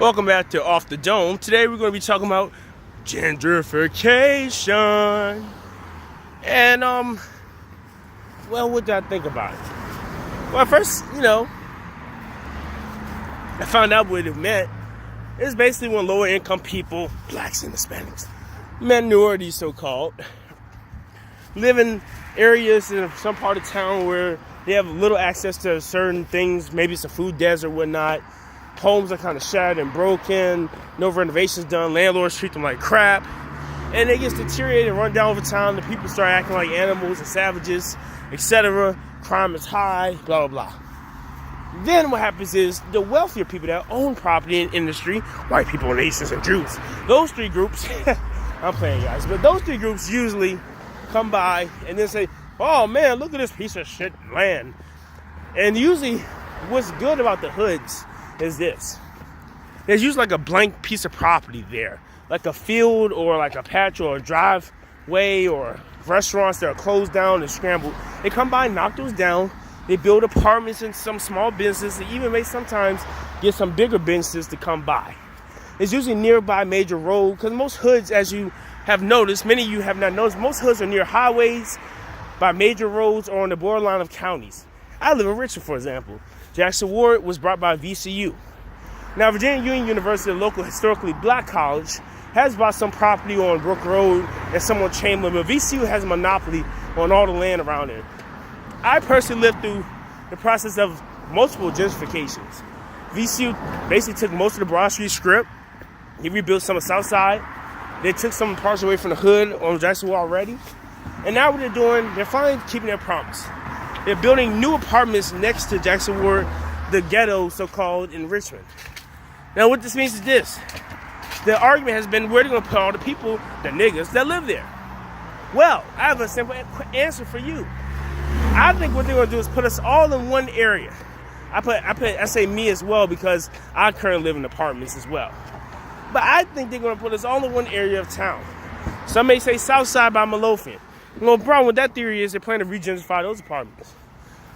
Welcome back to Off the Dome. Today we're going to be talking about gentrification. And, well, what did I think about it? Well, first, I found out what it meant. It's basically when lower income people, blacks and Hispanics, minorities so-called, live in areas in some part of town where they have little access to certain things. Maybe it's a food desert or whatnot. Homes are kind of shattered and broken. No renovations done. Landlords treat them like crap. And it gets deteriorated and run down over time. The people start acting like animals and savages, etc. Crime is high, blah, blah, blah. Then what happens is the wealthier people that own property and industry, white people, Asians, and Jews, those three groups, I'm playing guys, but those three groups usually come by and then say, oh man, look at this piece of shit land. And usually what's good about the hoods is this. There's usually like a blank piece of property there, like a field or like a patch or a driveway or restaurants that are closed down and scrambled. They come by and knock those down. They build apartments and some small businesses. They even may sometimes get some bigger businesses to come by. It's usually nearby major road, because most hoods, as you have noticed, many of you have not noticed, most hoods are near highways, by major roads, or on the borderline of counties. I live in Richmond, for example. Jackson Ward was brought by VCU. Now, Virginia Union University, a local historically black college, has bought some property on Brook Road and some on Chamberlain, but VCU has a monopoly on all the land around there. I personally lived through the process of multiple gentrifications. VCU basically took most of the Broad Street Strip. They rebuilt some of the South Side. They took some parts away from the hood on Jackson Ward already. And now what they're doing, they're finally keeping their promise. They're building new apartments next to Jackson Ward, the ghetto, so-called, in Richmond. Now, what this means is this. The argument has been, where are they going to put all the people, the niggas, that live there? Well, I have a simple answer for you. I think what they're going to do is put us all in one area. I say me as well, because I currently live in apartments as well. But I think they're going to put us all in one area of town. Some may say South Side by Midlothian. The problem with that theory is they're planning to regentrify those apartments.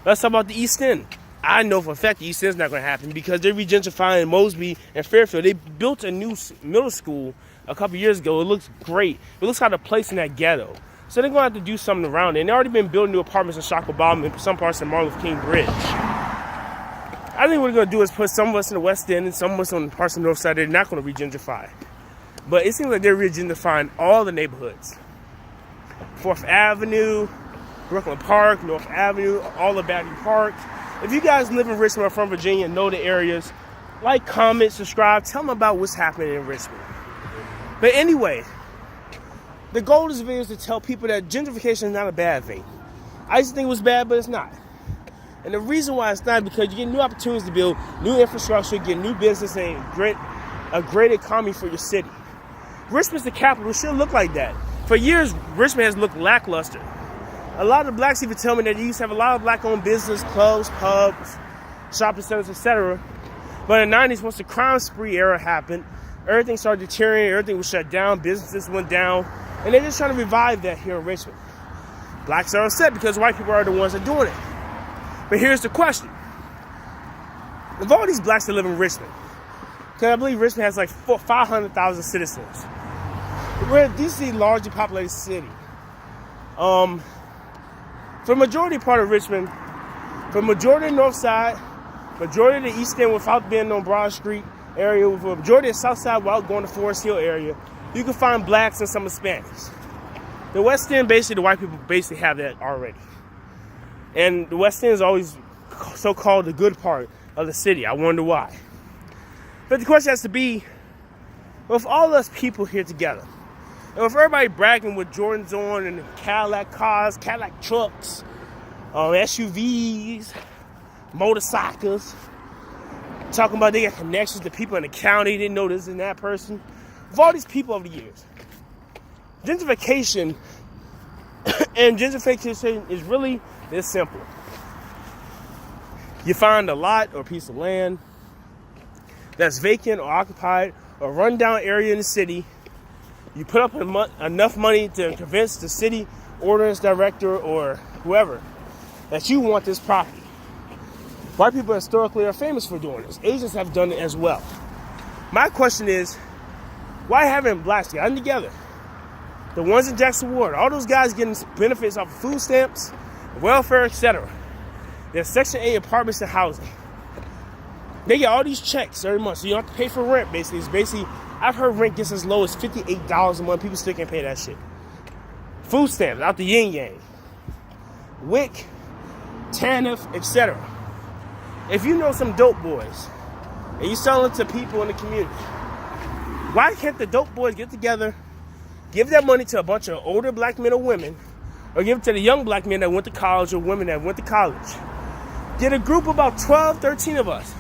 Let's talk about the East End. I know for a fact the East End's not going to happen because they're regentrifying Mosby and Fairfield. They built a new middle school a couple years ago. It looks great. It looks like a place in that ghetto. So they're going to have to do something around it. And they've already been building new apartments in Shacklebottom and some parts of Martin Luther King Bridge. I think what they're going to do is put some of us in the West End and some of us on parts of the North Side. They're not going to regentrify. But it seems like they're regentrifying all the neighborhoods. 4th Avenue, Brooklyn Park, North Avenue, all of Battery Park. If you guys live in Richmond or from Virginia and know the areas, like, comment, subscribe, tell them about what's happening in Richmond. But anyway, the goal of this video is to tell people that gentrification is not a bad thing. I used to think it was bad, but it's not. And the reason why it's not is because you get new opportunities to build new infrastructure, get new business, and a great economy for your city. Richmond's the capital. It should look like that. For years, Richmond has looked lackluster. A lot of the blacks even tell me that they used to have a lot of black-owned business, clubs, pubs, shopping centers, etc. But in the 90s, once the crime spree era happened, everything started deteriorating, everything was shut down, businesses went down, and they're just trying to revive that here in Richmond. Blacks are upset because white people are the ones that are doing it. But here's the question. Of all these blacks that live in Richmond, because I believe Richmond has like 500,000 citizens, we're a decently largely populated city. For the majority part of Richmond, for the majority of the North Side, majority of the East End without being on Broad Street area, for the majority of the South Side without going to Forest Hill area, you can find blacks and some Hispanics. The West End, basically, the white people basically have that already. And the West End is always so-called the good part of the city. I wonder why. But the question has to be, with all us people here together, and with everybody bragging with Jordans on and Cadillac cars, Cadillac trucks, SUVs, motorcycles, talking about they got connections to people in the county, didn't know this and that person. With all these people over the years, gentrification is really this simple. You find a lot or a piece of land that's vacant or occupied or run down area in the city. You put up enough money to convince the city ordinance director or whoever that you want this property. White people historically are famous for doing this. Asians have done it as well. My question is, why haven't blacks gotten together? The ones in Jackson Ward, all those guys getting benefits off of food stamps, welfare, etc. There's Section 8 apartments and housing. They get all these checks every month, so you don't have to pay for rent, basically. It's basically, I've heard rent gets as low as $58 a month. People still can't pay that shit. Food stamps out the yin yang. WIC, TANF, etc. If you know some dope boys and you sell it to people in the community, why can't the dope boys get together, give that money to a bunch of older black men or women, or give it to the young black men that went to college or women that went to college? Get a group of about 12, 13 of us.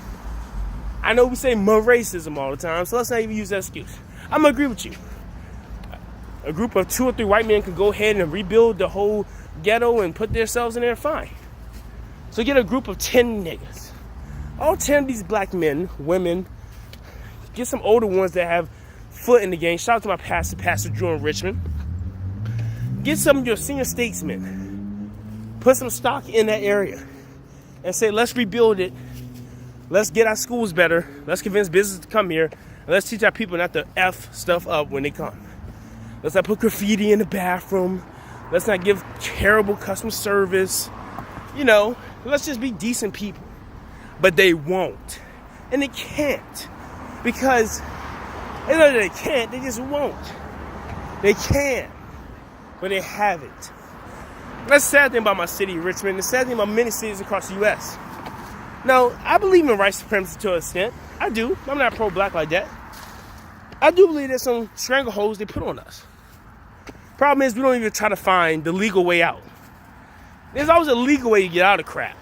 I know we say more racism all the time, so let's not even use that excuse. I'm going to agree with you. A group of 2 or 3 white men could go ahead and rebuild the whole ghetto and put themselves in there fine. So get a group of 10 niggas. All 10 of these black men, women, get some older ones that have foot in the game. Shout out to my pastor, Pastor Drew in Richmond. Get some of your senior statesmen. Put some stock in that area and say, let's rebuild it. Let's get our schools better. Let's convince business to come here. And let's teach our people not to F stuff up when they come. Let's not put graffiti in the bathroom. Let's not give terrible customer service. You know, let's just be decent people. But they won't. And they can't. Because they know they can't, they just won't. They can. But they haven't. That's the sad thing about my city, Richmond. The sad thing about many cities across the U.S. Now, I believe in white supremacy to an extent. I do. I'm not pro-black like that. I do believe there's some strangleholds they put on us. Problem is, we don't even try to find the legal way out. There's always a legal way to get out of crap.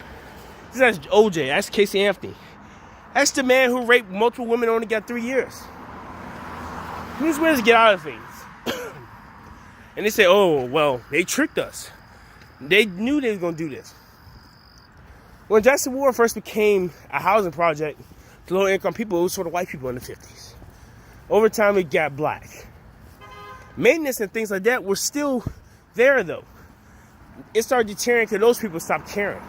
That's OJ. That's Casey Anthony. That's the man who raped multiple women and only got 3 years. There's ways to get out of things. And they say, oh, well, they tricked us. They knew they were going to do this. When Jackson Ward first became a housing project to low-income people, it was sort of white people in the 50s. Over time, it got black. Maintenance and things like that were still there, though. It started deterring because those people stopped caring.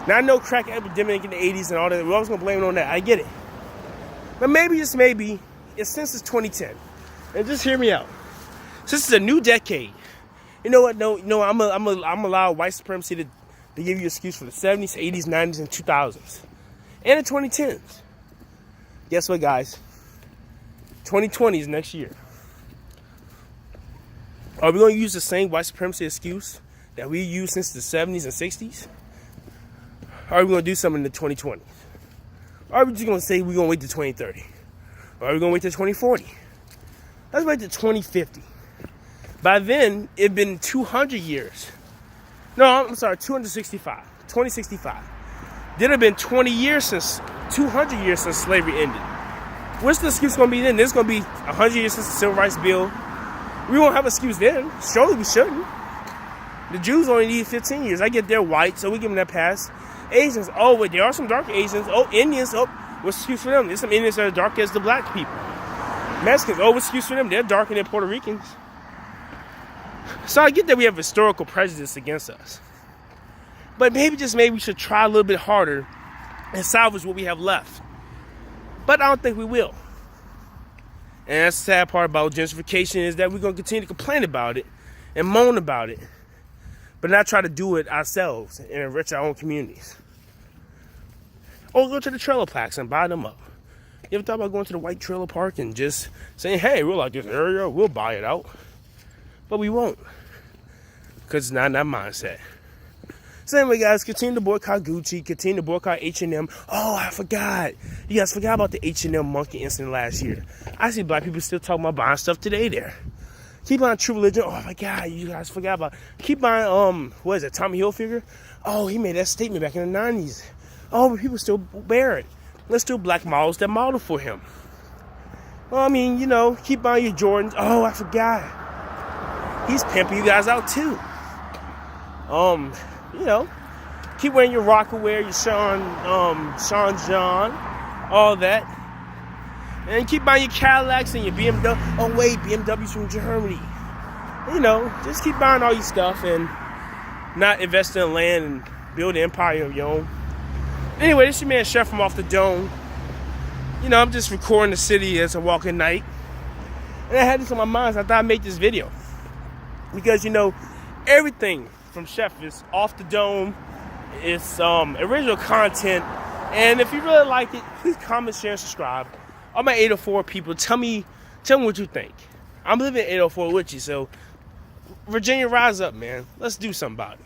Now, I know crack epidemic in the 80s and all that. We're always going to blame it on that. I get it. But maybe, just maybe, since it's 2010, and just hear me out. Since it's a new decade, you know what? No, I'm allow white supremacy to give you an excuse for the 70s, 80s, 90s, and 2000s. And the 2010s. Guess what, guys? 2020 is next year. Are we going to use the same white supremacy excuse that we used since the 70s and 60s? Or are we going to do something in the 2020s? Or are we just going to say we're going to wait to 2030? Or are we going to wait to 2040? Let's wait to 2050. By then, it's been 200 years. No, I'm sorry, 265. 2065. Then it's been 200 years since slavery ended. What's the excuse going to be then? There's going to be 100 years since the Civil Rights Bill. We won't have an excuse then. Surely we shouldn't. The Jews only need 15 years. I get they're white, so we give them that pass. Asians, oh, wait, there are some dark Asians. Oh, Indians, oh, what's the excuse for them? There's some Indians that are dark as the black people. Mexicans, oh, what's the excuse for them? They're darker than Puerto Ricans. So I get that we have historical prejudice against us. But maybe, just maybe, we should try a little bit harder and salvage what we have left. But I don't think we will. And that's the sad part about gentrification, is that we're going to continue to complain about it and moan about it, but not try to do it ourselves and enrich our own communities. Or go to the trailer parks and buy them up. You ever thought about going to the white trailer park and just saying, hey, we'll like this area, we'll buy it out? But we won't, because it's not in that mindset. So anyway, guys, continue to boycott Gucci, continue to boycott H&M. Oh, I forgot. You guys forgot about the H&M monkey incident last year. I see black people still talking about buying stuff today there. Keep buying True Religion. Oh my God, you guys forgot about. Keep buying what is it, Tommy Hilfiger? Oh, he made that statement back in the 90s. Oh, but people still wear it. Let's do black models that model for him. Well, I mean, you know, keep buying your Jordans. Oh, I forgot. He's pimping you guys out too. You know, keep wearing your Rockaware, your Sean John, all that. And keep buying your Cadillacs and your BMW. Oh, wait, BMW's from Germany. You know, just keep buying all your stuff and not invest in land and build an empire of your own. Anyway, this is your man, Chef from Off the Dome. I'm just recording the city as I walk at night. And I had this on my mind, so I thought I'd make this video. Because, everything from Chef is off the dome. It's original content. And if you really like it, please comment, share, and subscribe. All my 804 people, tell me what you think. I'm living in 804 with you, so Virginia, rise up, man. Let's do something about it.